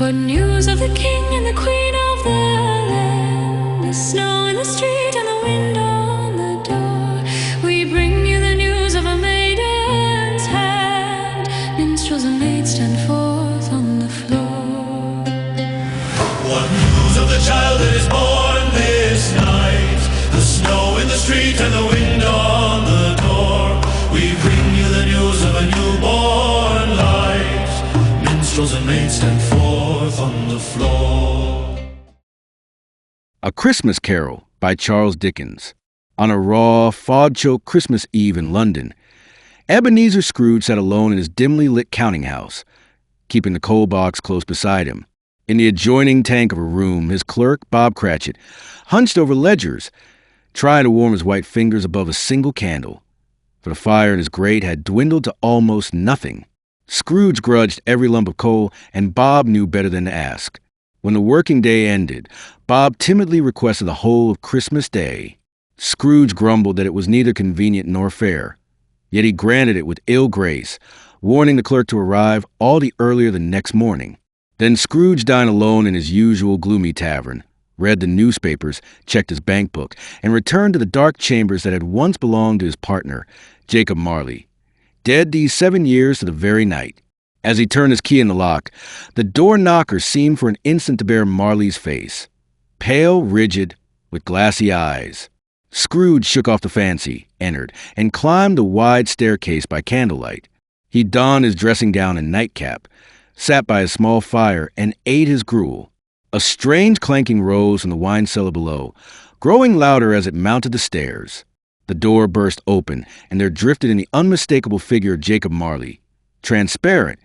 What news of the king and the queen of the land? The snow in the street and the wind on the door. We bring you the news of a maiden's hand. Minstrels and maids stand forth on the floor. What news of the child that is born this night? The snow in the street and the wind on the door. We bring you the news of a newborn light. Minstrels and maids stand forth on the floor. A Christmas Carol by Charles Dickens. On a raw, fog-choked Christmas Eve in London, Ebenezer Scrooge sat alone in his dimly lit counting house, keeping the coal box close beside him. In the adjoining tank of a room, his clerk, Bob Cratchit, hunched over ledgers, trying to warm his white fingers above a single candle, for the fire in his grate had dwindled to almost nothing. Scrooge grudged every lump of coal, and Bob knew better than to ask. When the working day ended, Bob timidly requested the whole of Christmas Day. Scrooge grumbled that it was neither convenient nor fair, yet he granted it with ill grace, warning the clerk to arrive all the earlier the next morning. Then Scrooge dined alone in his usual gloomy tavern, read the newspapers, checked his bank book, and returned to the dark chambers that had once belonged to his partner, Jacob Marley, dead these 7 years to the very night. As he turned his key in the lock, the door knocker seemed for an instant to bear Marley's face, pale, rigid, with glassy eyes. Scrooge shook off the fancy, entered, and climbed the wide staircase by candlelight. He donned his dressing gown and nightcap, sat by a small fire, and ate his gruel. A strange clanking rose from the wine cellar below, growing louder as it mounted the stairs. The door burst open, and there drifted in the unmistakable figure of Jacob Marley, transparent,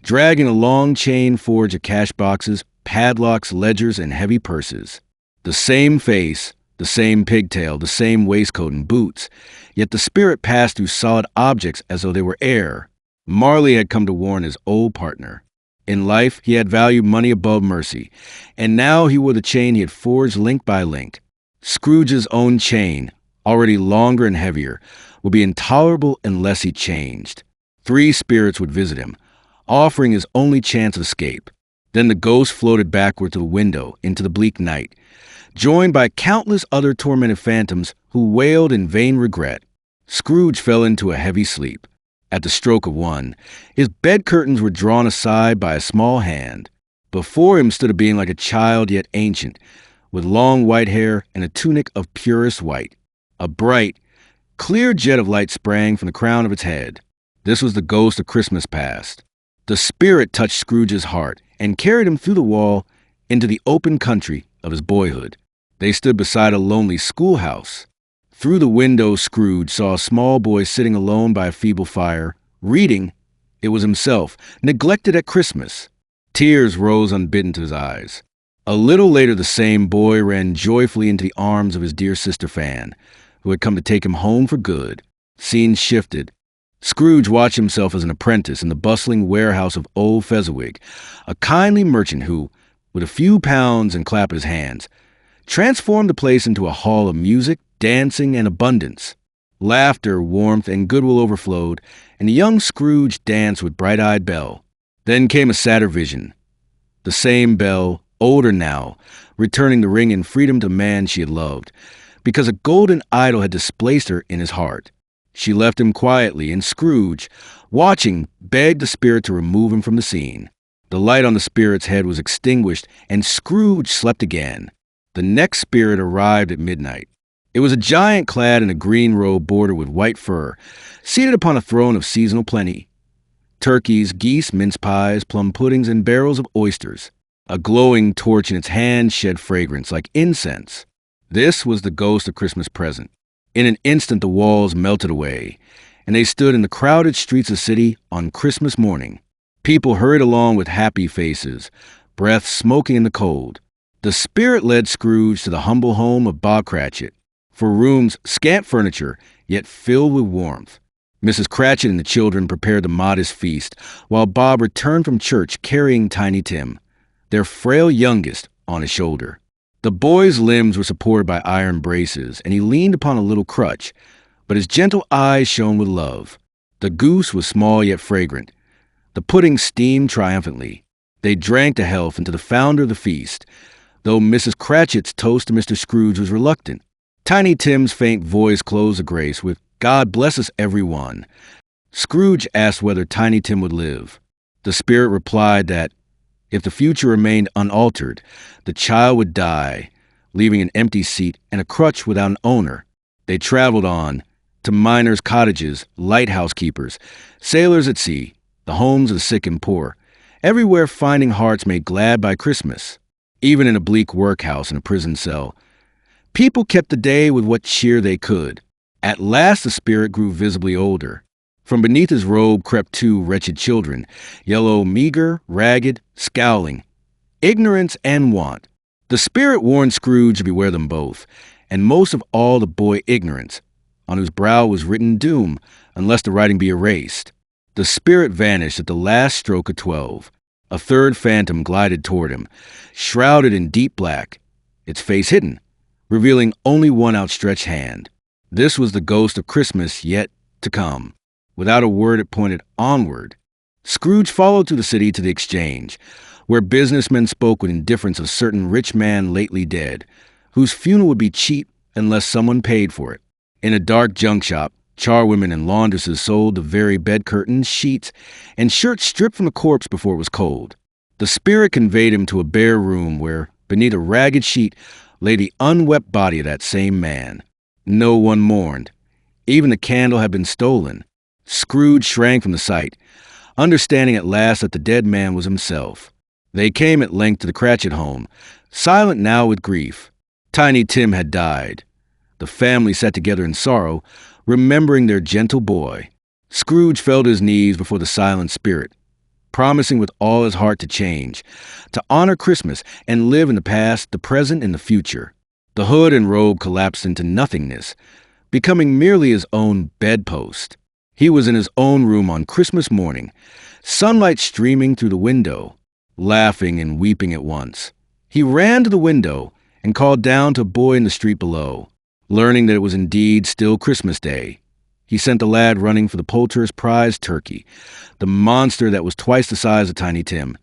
dragging a long chain forge of cash boxes, padlocks, ledgers, and heavy purses. The same face, the same pigtail, the same waistcoat and boots, yet the spirit passed through solid objects as though they were air. Marley had come to warn his old partner. In life, he had valued money above mercy, and now he wore the chain he had forged link by link. Scrooge's own chain, already longer and heavier, would be intolerable unless he changed. 3 spirits would visit him, offering his only chance of escape. Then the ghost floated backward to the window into the bleak night, joined by countless other tormented phantoms who wailed in vain regret. Scrooge fell into a heavy sleep. At the stroke of 1, his bed curtains were drawn aside by a small hand. Before him stood a being like a child yet ancient, with long white hair and a tunic of purest white. A bright, clear jet of light sprang from the crown of its head. This was the ghost of Christmas past. The spirit touched Scrooge's heart and carried him through the wall into the open country of his boyhood. They stood beside a lonely schoolhouse. Through the window, Scrooge saw a small boy sitting alone by a feeble fire, reading. It was himself, neglected at Christmas. Tears rose unbidden to his eyes. A little later, the same boy ran joyfully into the arms of his dear sister Fan, who had come to take him home for good. Scenes shifted. Scrooge watched himself as an apprentice in the bustling warehouse of old Fezziwig, a kindly merchant who, with a few pounds and clap of his hands, transformed the place into a hall of music, dancing, and abundance. Laughter, warmth, and goodwill overflowed, and the young Scrooge danced with bright-eyed Belle. Then came a sadder vision. The same Belle, older now, returning the ring and freedom to the man she had loved, because a golden idol had displaced her in his heart. She left him quietly, and Scrooge, watching, begged the spirit to remove him from the scene. The light on the spirit's head was extinguished, and Scrooge slept again. The next spirit arrived at midnight. It was a giant clad in a green robe bordered with white fur, seated upon a throne of seasonal plenty. Turkeys, geese, mince pies, plum puddings, and barrels of oysters. A glowing torch in its hand shed fragrance like incense. This was the ghost of Christmas present. In an instant the walls melted away, and they stood in the crowded streets of the city on Christmas morning. People hurried along with happy faces, breath smoking in the cold. The spirit led Scrooge to the humble home of Bob Cratchit, for rooms, scant furniture, yet filled with warmth. Mrs. Cratchit and the children prepared the modest feast, while Bob returned from church carrying Tiny Tim, their frail youngest, on his shoulder. The boy's limbs were supported by iron braces, and he leaned upon a little crutch, but his gentle eyes shone with love. The goose was small yet fragrant. The pudding steamed triumphantly. They drank to health and to the founder of the feast, though Mrs. Cratchit's toast to Mr. Scrooge was reluctant. Tiny Tim's faint voice closed the grace with, "God bless us, everyone." Scrooge asked whether Tiny Tim would live. The spirit replied that, if the future remained unaltered, the child would die, leaving an empty seat and a crutch without an owner. They traveled on, to miners' cottages, lighthouse keepers, sailors at sea, the homes of the sick and poor, everywhere finding hearts made glad by Christmas. Even in a bleak workhouse and a prison cell, people kept the day with what cheer they could. At last the spirit grew visibly older. From beneath his robe crept two wretched children, yellow, meager, ragged, scowling, ignorance and want. The spirit warned Scrooge to beware them both, and most of all the boy Ignorance, on whose brow was written doom, unless the writing be erased. The spirit vanished at the last stroke of 12. A third phantom glided toward him, shrouded in deep black, its face hidden, revealing only one outstretched hand. This was the ghost of Christmas yet to come. Without a word, it pointed onward. Scrooge followed through the city to the Exchange, where businessmen spoke with indifference of a certain rich man lately dead, whose funeral would be cheap unless someone paid for it. In a dark junk shop, charwomen and laundresses sold the very bed curtains, sheets, and shirts stripped from the corpse before it was cold. The spirit conveyed him to a bare room where, beneath a ragged sheet, lay the unwept body of that same man. No one mourned. Even the candle had been stolen. Scrooge shrank from the sight, understanding at last that the dead man was himself. They came at length to the Cratchit home, silent now with grief. Tiny Tim had died. The family sat together in sorrow, remembering their gentle boy. Scrooge fell to his knees before the silent spirit, promising with all his heart to change, to honor Christmas and live in the past, the present, and the future. The hood and robe collapsed into nothingness, becoming merely his own bedpost. He was in his own room on Christmas morning, sunlight streaming through the window, laughing and weeping at once. He ran to the window and called down to a boy in the street below. Learning that it was indeed still Christmas Day, he sent the lad running for the poulterer's prize turkey, the monster that was twice the size of Tiny Tim,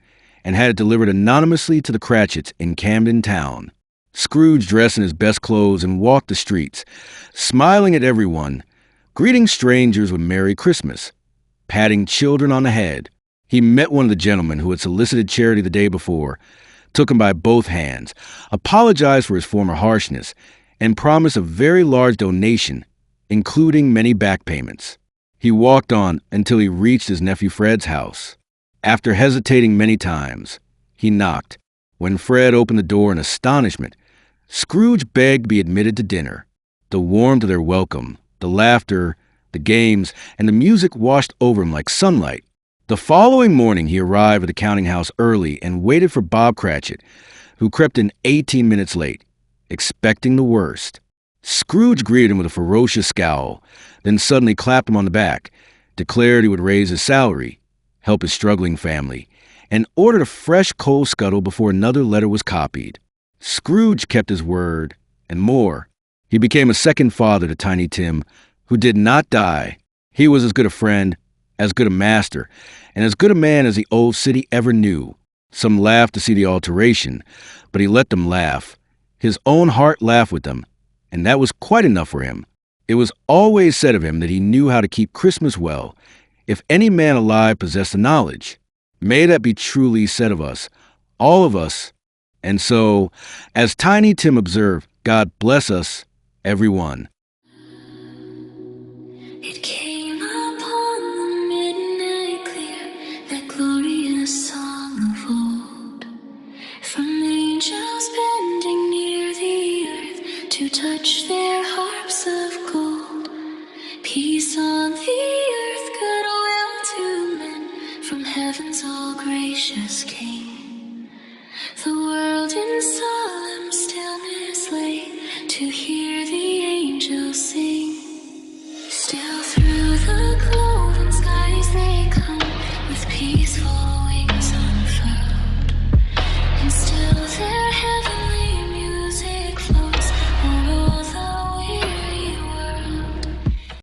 and had it delivered anonymously to the Cratchits in Camden Town. Scrooge dressed in his best clothes and walked the streets, smiling at everyone, greeting strangers with Merry Christmas, patting children on the head. He met one of the gentlemen who had solicited charity the day before, took him by both hands, apologized for his former harshness, and promised a very large donation, including many back payments. He walked on until he reached his nephew Fred's house. After hesitating many times, he knocked. When Fred opened the door in astonishment, Scrooge begged to be admitted to dinner. The warmth of their welcome, the laughter, the games, and the music washed over him like sunlight. The following morning he arrived at the counting-house early and waited for Bob Cratchit, who crept in 18 minutes late, expecting the worst. Scrooge greeted him with a ferocious scowl, then suddenly clapped him on the back, declared he would raise his salary, help his struggling family, and ordered a fresh coal scuttle before another letter was copied. Scrooge kept his word, and more. He became a second father to Tiny Tim, who did not die. He was as good a friend, as good a master, and as good a man as the old city ever knew. Some laughed to see the alteration, but he let them laugh. His own heart laughed with them, and that was quite enough for him. It was always said of him that he knew how to keep Christmas well, if any man alive possessed the knowledge. May that be truly said of us, all of us. And so, as Tiny Tim observed, God bless us, everyone. It came upon the midnight clear, that glorious song of old, from angels bending near the earth to touch their harps of gold. Peace on the earth, goodwill to men, from heaven's all gracious King.